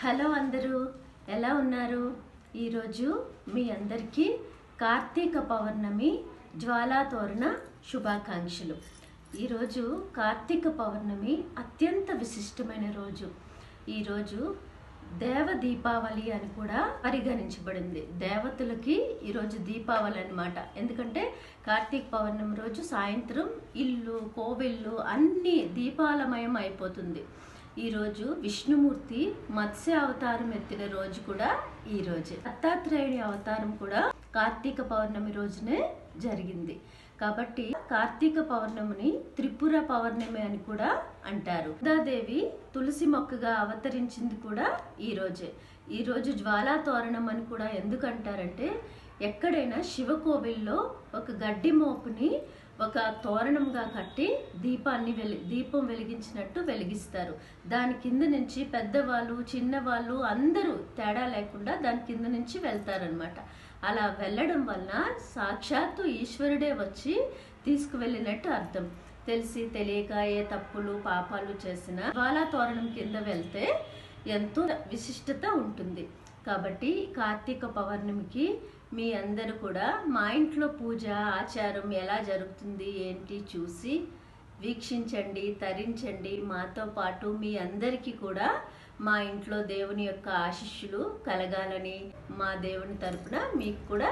Hello అందరూ ఎలా ఉన్నారు? ఈరోజు మీ అందరికీ కార్తీక పౌర్ణమి జ్వాలా తోరణ శుభాకాంక్షలు. ఈరోజు కార్తీక పౌర్ణమి అత్యంత విశిష్టమైన రోజు. ఈరోజు దేవ దీపావళి అని కూడా పరిగణించబడింది. దేవతలకి ఈరోజు దీపావళి అన్నమాట. ఎందుకంటే కార్తీక పౌర్ణమి రోజు సాయంత్రం ఇల్లు కోవిళ్ళు అన్నీ దీపాలమయం అయిపోతుంది. ఈరోజు విష్ణుమూర్తి మత్స్య అవతారం ఎత్తిన రోజు కూడా ఈ రోజే. దత్తాత్రేయుని అవతారం కూడా కార్తీక పౌర్ణమి రోజునే జరిగింది. కాబట్టి కార్తీక పౌర్ణమిని త్రిపుర పౌర్ణమి అని కూడా అంటారు. దుర్గాదేవి తులసి మొక్కగా అవతరించింది కూడా ఈ రోజే. ఈ రోజు జ్వాలా తోరణం అని కూడా ఎందుకు అంటారంటే, ఎక్కడైనా శివకోవిల్లో ఒక గడ్డి మోపుని ఒక తోరణంగా కట్టి దీపం వెలిగించినట్టు వెలిగిస్తారు. దాని కింద నుంచి పెద్దవాళ్ళు చిన్నవాళ్ళు అందరూ తేడా లేకుండా దాని కింద నుంచి వెళ్తారనమాట. అలా వెళ్ళడం వలన సాక్షాత్తు ఈశ్వరుడే వచ్చి తీసుకువెళ్ళినట్టు అర్థం. తెలిసి తెలియక ఏ తప్పులు పాపాలు చేసిన జ్వాలా తోరణం కింద వెళ్తే ఎంతో విశిష్టత ఉంటుంది. కాబట్టి కార్తీక పౌర్ణమికి మీ అందరూ కూడా మా ఇంట్లో పూజ ఆచారం ఎలా జరుగుతుంది ఏంటి చూసి వీక్షించండి, తరించండి. మాతో పాటు మీ అందరికీ కూడా మా ఇంట్లో దేవుని యొక్క ఆశీస్సులు కలగాలని, మా దేవుని తరపున మీకు కూడా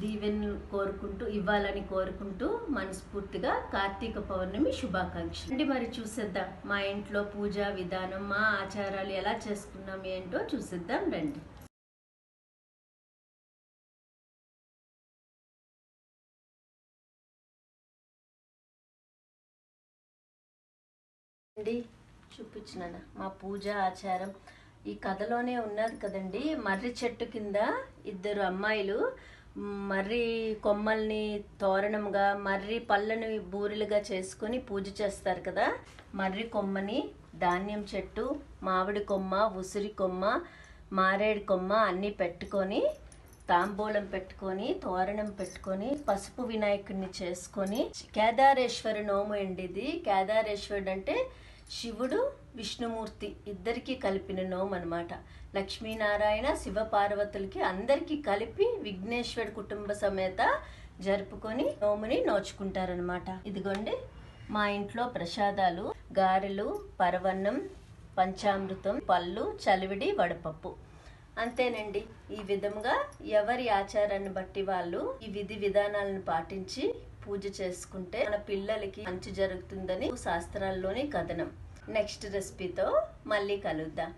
దీవెనలు ఇవ్వాలని కోరుకుంటూ మనస్ఫూర్తిగా కార్తీక పౌర్ణమి శుభాకాంక్షలు. మరి చూసేద్దాం మా ఇంట్లో పూజా విధానం, మా ఆచారాలు ఎలా చేసుకున్నాం ఏంటో చూసేద్దాం రండి. చూపించిన మా పూజ ఆచారం ఈ కథలోనే ఉన్నది కదండి. మర్రి చెట్టు కింద ఇద్దరు అమ్మాయిలు మర్రి కొమ్మల్ని తోరణంగా, మర్రి పళ్ళని బూరెలుగా చేసుకొని పూజ చేస్తారు కదా. మర్రి కొమ్మని ధాన్యం చెట్టు, మామిడి కొమ్మ, ఉసిరి కొమ్మ, మారేడు కొమ్మ అన్నీ పెట్టుకొని తాంబూలం పెట్టుకొని తోరణం పెట్టుకొని పసుపు వినాయకుడిని చేసుకొని కేదారేశ్వర నోము అండి ఇది. కేదారేశ్వరుడు అంటే శివుడు విష్ణుమూర్తి ఇద్దరికి కలిపిన నోము అనమాట. లక్ష్మీనారాయణ శివపార్వతులకి అందరికీ కలిపి విఘ్నేశ్వరుడు కుటుంబ సమేత జరుపుకొని నోముని నోచుకుంటారనమాట. ఇదిగోండి మా ఇంట్లో ప్రసాదాలు గారెలు, పరవన్నం, పంచామృతం, పళ్ళు, చలివిడి, వడపప్పు. అంతేనండి. ఈ విధంగా ఎవరి ఆచారాన్ని బట్టి వాళ్ళు ఈ విధి విధానాలను పాటించి పూజ చేసుకుంటే మన పిల్లలకి మంచి జరుగుతుందని శాస్త్రాల్లోని కథనం. నెక్స్ట్ రెసిపీతో మళ్ళీ కలుద్దాం.